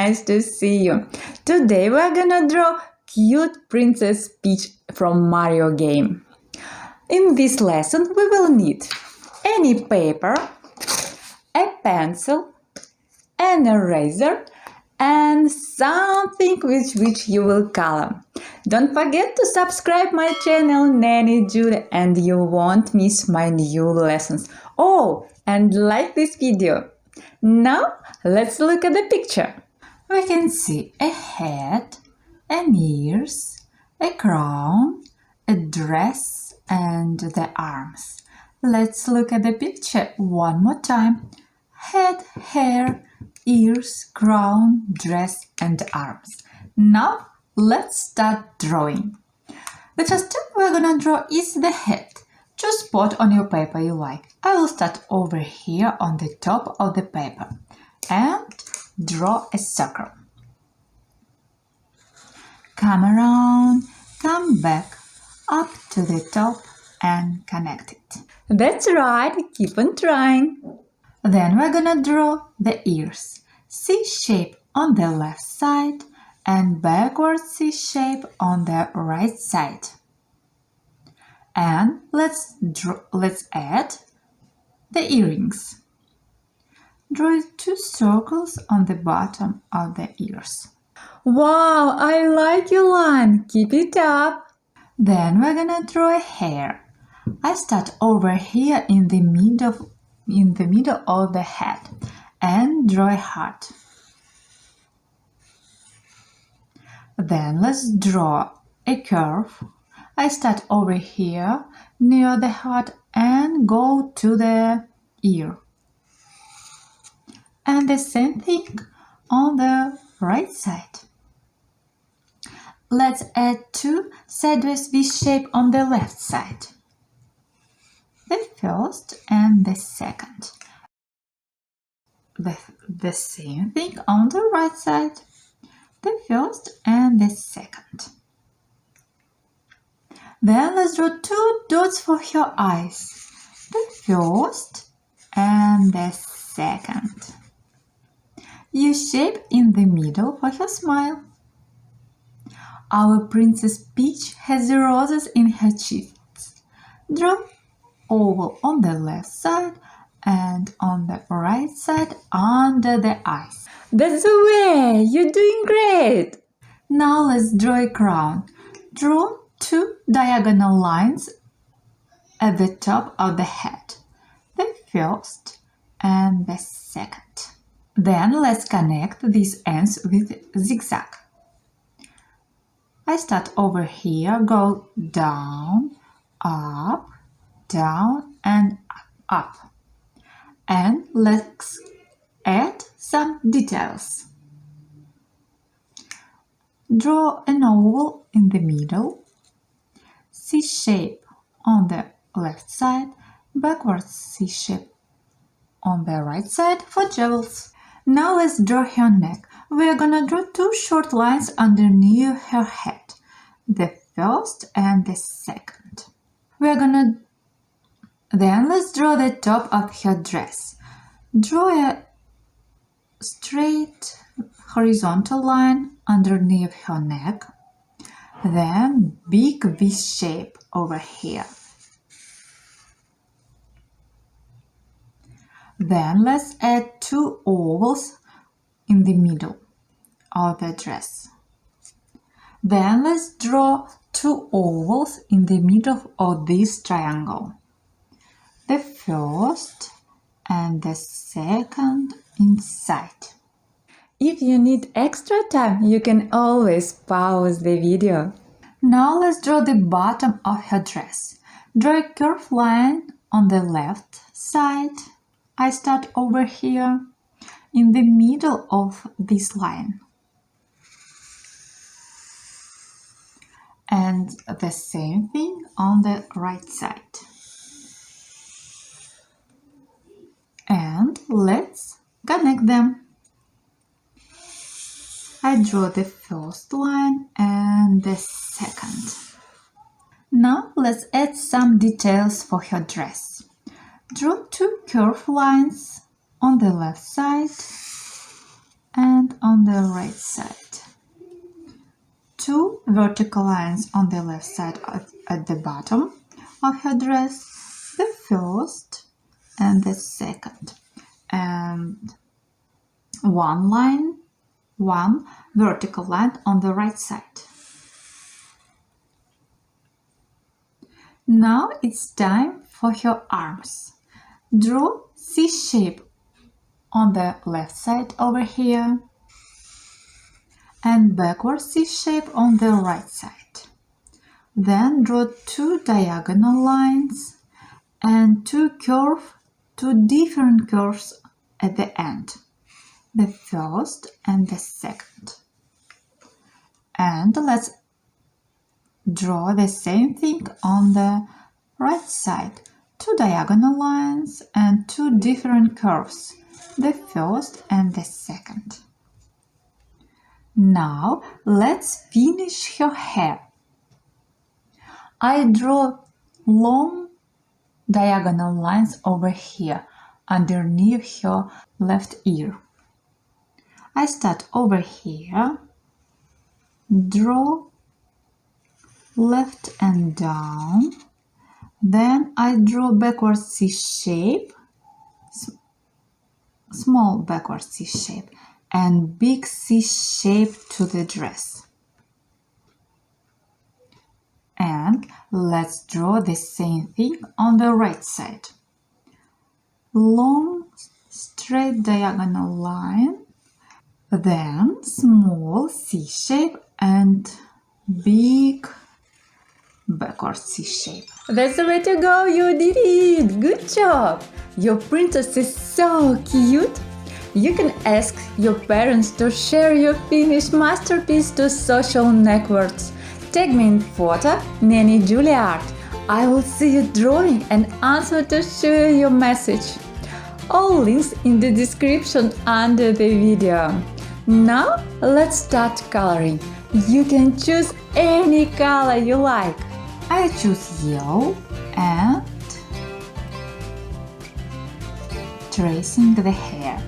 nice to see you. Today we're gonna draw cute Princess Peach from Mario game. In this lesson we will need any paper, a pencil, an eraser, and something with which you will color. Don't forget to subscribe my channel Nanny Julie and you won't miss my new lessons. Oh, and like this video. Now let's look at the picture. We can see a head, an ears, a crown, a dress and the arms. Let's look at the picture one more time. Head, hair, ears, crown, dress and arms. Now let's start drawing. The first thing we're gonna draw is the head. Choose spot on your paper you like. I will start over here on the top of the paper and draw a circle. Come around, come back, up to the top and connect it. That's right, keep on trying. Then we're gonna draw the ears. C shape on the left side and backward C shape on the right side. And let's add the earrings. Draw 2 circles on the bottom of the ears. Wow, I like your line. Keep it up. Then we're gonna draw a hair. I start over here in the middle of the head and draw a heart. Then let's draw a curve. I start over here near the heart and go to the ear. And the same thing on the right side. Let's add 2 sideways V shape on the left side. The first and the second. The same thing on the right side. The first and the second. Then let's draw 2 dots for her eyes. The first and the second. Use shape in the middle for her smile. Our Princess Peach has roses in her cheeks. Draw oval on the left side and on the right side under the eyes. That's the way! You're doing great! Now let's draw a crown. Draw 2 diagonal lines at the top of the head. The first and the second. Then let's connect these ends with zigzag. I start over here, go down, and up. And let's add some details. Draw an oval in the middle, C shape on the left side, backwards C shape on the right side for jewels. Now let's draw her neck. We are gonna draw 2 short lines underneath her head, the first and the second. Then let's draw the top of her dress. Draw a straight horizontal line underneath her neck, then big V shape over here. Then let's add 2 ovals in the middle of the dress. Then let's draw 2 ovals in the middle of this triangle. The first and the second inside. If you need extra time, you can always pause the video. Now let's draw the bottom of her dress. Draw a curved line on the left side. I start over here in the middle of this line. And the same thing on the right side. And let's connect them. I draw the first line and the second. Now let's add some details for her dress. Draw 2 curved lines on the left side and on the right side. 2 vertical lines on the left side at the bottom of her dress, the first and the second, and one vertical line on the right side. Now it's time for her arms. Draw C shape on the left side over here and backward C shape on the right side. Then draw 2 diagonal lines and 2 different curves at the end, the first and the second. And let's draw the same thing on the right side, 2 diagonal lines and 2 different curves, the first and the second. Now let's finish her hair. I draw long diagonal lines over here underneath her left ear. I start over here, draw left and down, then I draw backward C shape, small backward C shape, and big C shape to the dress. And let's draw the same thing on the right side. Long straight diagonal line, then small C shape and big backward C shape. That's the way to go, you did it! Good job! Your princess is so cute! You can ask your parents to share your finished masterpiece to social networks. Tag me in photo, Nanny Julie Art. I will see you drawing and answer to share your message. All links in the description under the video. Now let's start coloring. You can choose any color you like. I choose yellow and tracing the hair.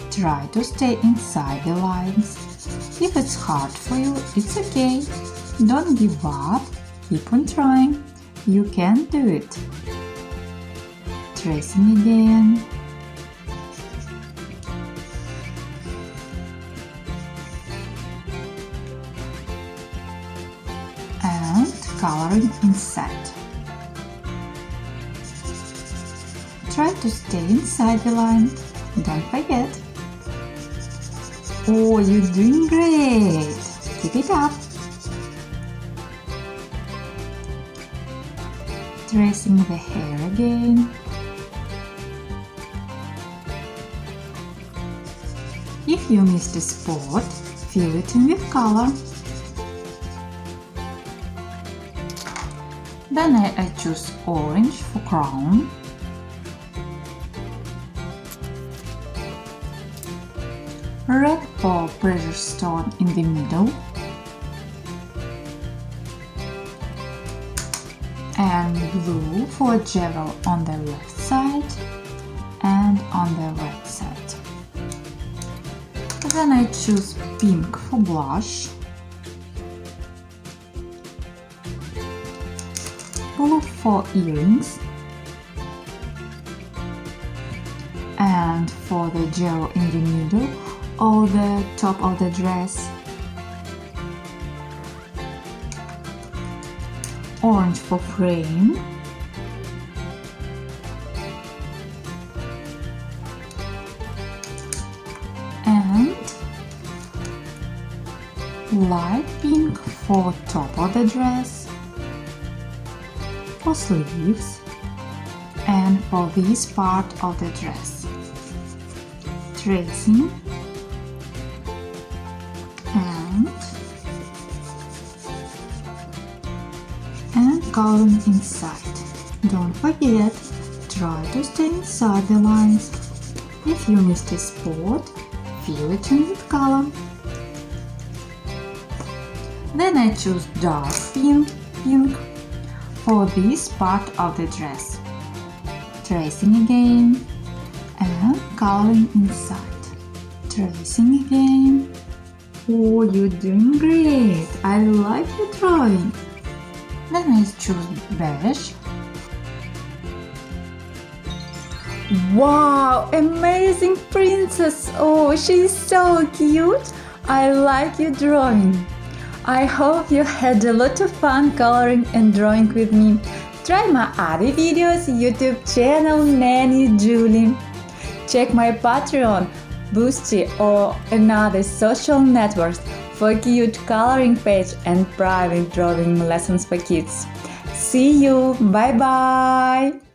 Try to stay inside the lines. If it's hard for you, it's okay. Don't give up. Keep on trying. You can do it. Tracing again. And coloring inside. Try to stay inside the line. Don't forget. Oh, you're doing great! Keep it up! Tracing the hair again. If you missed a spot, fill it in with color. Then I choose orange for crown. Red for pressure stone in the middle, and blue for jewel on the left side and on the right side. Then I choose pink for blush, blue for earrings, and for the jewel in the middle or the top of the dress, orange for frame, and light pink for top of the dress, for sleeves, and for this part of the dress. Tracing and coloring inside. Don't forget, try to stay inside the lines. If you missed a spot, fill it in with color. Then I choose dark pink for this part of the dress. Tracing again and coloring inside. Tracing again. Oh, you're doing great. I like your drawing. Let me choose beige. Wow, amazing princess! Oh, she's so cute! I like your drawing. I hope you had a lot of fun coloring and drawing with me. Try my other videos, YouTube channel Nanny Julie. Check my Patreon, Boosty or another social networks for cute coloring page and private drawing lessons for kids. See you! Bye bye!